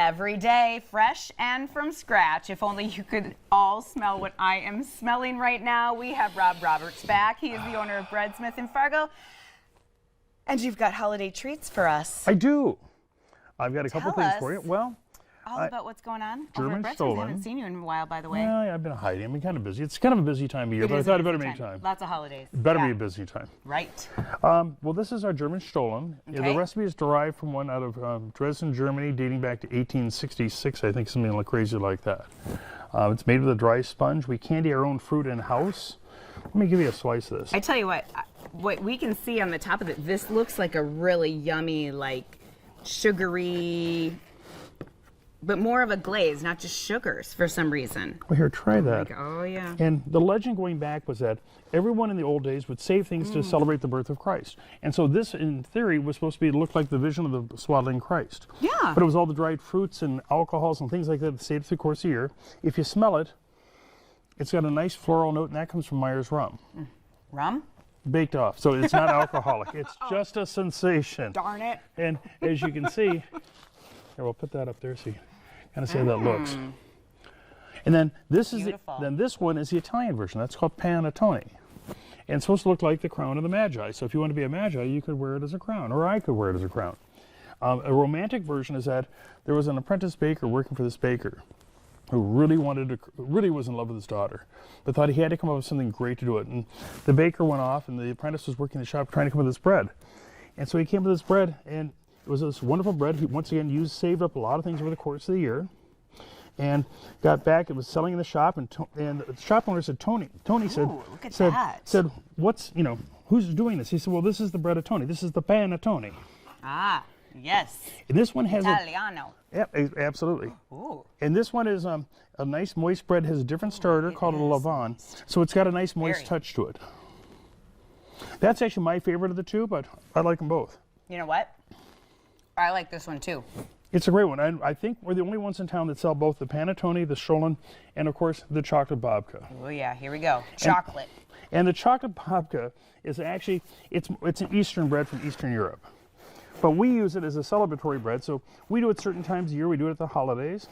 Every day, fresh and from scratch. If only you could all smell what I am smelling right now. We have Rob Roberts back. He is the owner of Breadsmith in Fargo. And you've got holiday treats for us. I do. I've got a couple things for you. Well, all about what's going on. German stolen. I haven't seen you in a while, by the way. Yeah, I've been hiding. I've been kind of busy. It's kind of a busy time of year, but I thought I'd better make time. Lots of holidays. Better be a busy time. Right. Well, this is our German Stollen. Okay. The recipe is derived from one out of Dresden, Germany, dating back to 1866, I think, something like crazy like that. It's made with a dry sponge. We candy our own fruit in-house. Let me give you a slice of this. I tell you what we can see on the top of it, this looks like a really yummy, like sugary, but more of a glaze, not just sugars for some reason. Well, here, try that. Oh, yeah. And the legend going back was that everyone in the old days would save things to celebrate the birth of Christ. And so this, in theory, was supposed to look like the vision of the swaddling Christ. Yeah. But it was all the dried fruits and alcohols and things like that that saved through the course of the year. If you smell it, it's got a nice floral note, and that comes from Myers rum. Rum? Baked off, so it's not alcoholic. It's just a sensation. Darn it. And as you can see, here, we'll put that up there so you kind of see how that looks. And then this is this one is the Italian version. That's called Panatoni. And it's supposed to look like the crown of the Magi. So if you want to be a Magi, you could wear it as a crown, or I could wear it as a crown. A romantic version is that there was an apprentice baker working for this baker who really was in love with his daughter, but thought he had to come up with something great to do it. And the baker went off, and the apprentice was working in the shop trying to come up with this bread. And so he came with this bread, and it was this wonderful bread. He once again saved up a lot of things over the course of the year, and got back. It was selling in the shop, and the shop owner said, Tony said, what's, who's doing this? He said, well, this is the bread of Tony. This is the Panatoni. Ah, yes. And this one has Italiano. Yep, absolutely. Ooh. And this one is a nice moist bread, has a different starter called a levain, so it's got a nice moist touch to it. That's actually my favorite of the two, but I like them both. You know what? I like this one too. It's a great one. I think we're the only ones in town that sell both the Panatoni, the Stollen, and of course the chocolate babka. Oh yeah, here we go. Chocolate. And the chocolate babka is actually, it's an Eastern bread from Eastern Europe. But we use it as a celebratory bread, so we do it certain times a year. We do it at the holidays.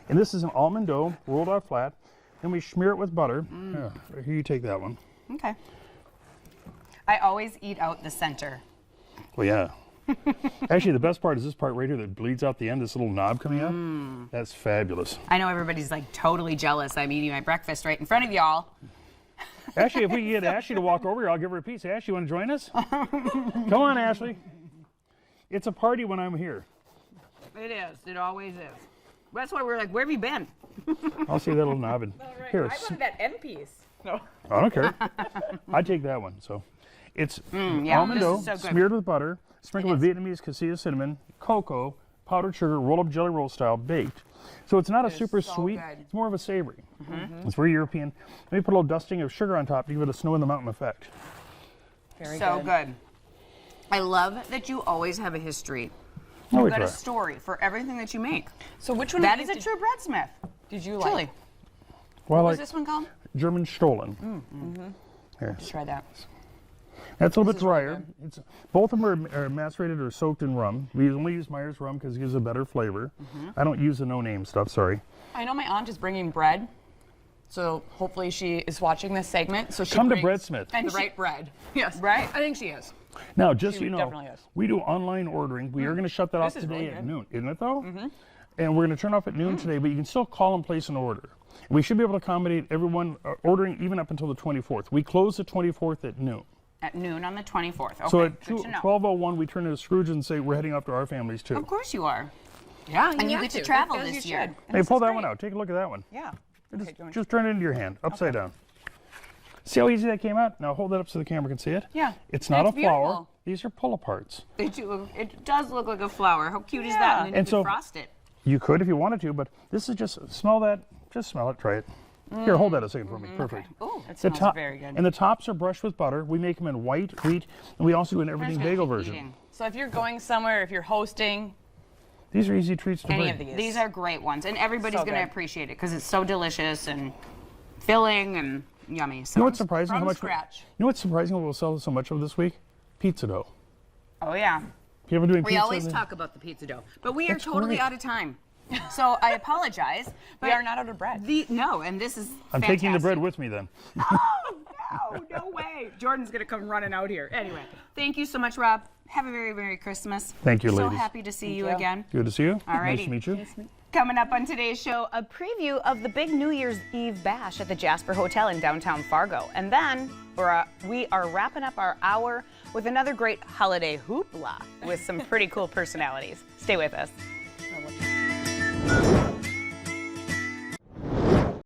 And this is an almond dough, rolled out flat. Then we smear it with butter. Here, you take that one. Okay. I always eat out the center. Well, yeah. Actually, the best part is this part right here that bleeds out the end, this little knob coming out. That's fabulous. I know everybody's like totally jealous. I'm eating my breakfast right in front of y'all. Actually, if we can get Ashley to walk over here, I'll give her a piece. Ashley, you want to join us? Come on, Ashley. It's a party when I'm here. It is. It always is. That's why we're like, where have you been? I'll see that little knob. And Right. here. I wanted that end piece. No. I don't care. I take that one. So it's yeah, almond dough, so smeared with butter, sprinkled with Vietnamese cassia cinnamon, cocoa, powdered sugar, rolled up jelly roll style, baked. So it's not a super sweet, it's more of a savory. It's very European. Let me put a little dusting of sugar on top to give it a snow in the mountain effect. Very good. I love that you always have a history. Oh, You've got a story for everything that you make. So which one That is a true breadsmith. did you like? Truly. Well, What was this one called? German Stollen. Here. Let's try that. That's a little bit drier. Both of them are macerated or soaked in rum. We only use Myers rum because it gives a better flavor. I don't use the no-name stuff, sorry. I know my aunt is bringing bread, so hopefully she is watching this segment. So she Come to brings Breadsmith. the right bread. Yes, Right? I think she is. Now, just so you know, definitely is. we do online ordering. We are going to shut that off is today really at good. noon, isn't it though? And we're going to turn off at noon today, but you can still call and place an order. We should be able to accommodate everyone ordering even up until the 24th. We close the 24th at noon. At noon on the 24th. Okay, So at good to know. 12:01, we turn to Scrooge and say we're heading off to our families too. Of course you are. Yeah, And you get to travel this year. Hey, pull that one out. Take a look at that one. Yeah. Just turn it into your hand, upside down. See how easy that came out? Now hold that up so the camera can see it. Yeah. It's not a flower. beautiful. These are pull-aparts. They do. It does look like a flower. How cute is that? And then And you so- can frost it. You could if you wanted to, but this is just, smell that. Just smell it, try it. Here, hold that a second for me. Perfect. Oh, it The smells very good. And the tops are brushed with butter. We make them in white, wheat, and we also do an everything bagel version. So if you're going somewhere, if you're hosting, These are easy treats to any bring. of these. These are great ones, and everybody's So going to good. appreciate it because it's so delicious and filling and yummy. So You know what's surprising? from How much? scratch. You know what's surprising? What we'll sell so much of this week? Pizza dough. Oh yeah. You ever doing We pizza? always talk about the pizza dough, but we are That's totally great. out of time. So I apologize. But We are not out of bread. No, and this is I'm taking the fantastic. bread with me then. Oh, no way. Jordan's going to come running out here. Anyway, thank you so much, Rob. Have a very Merry Christmas. Thank you, So ladies. happy to see you you. again. Good to see you. Alrighty. Nice to meet you. Coming up on today's show, a preview of the big New Year's Eve bash at the Jasper Hotel in downtown Fargo. And then we are wrapping up our hour with another great holiday hoopla with some pretty cool personalities. Stay with us.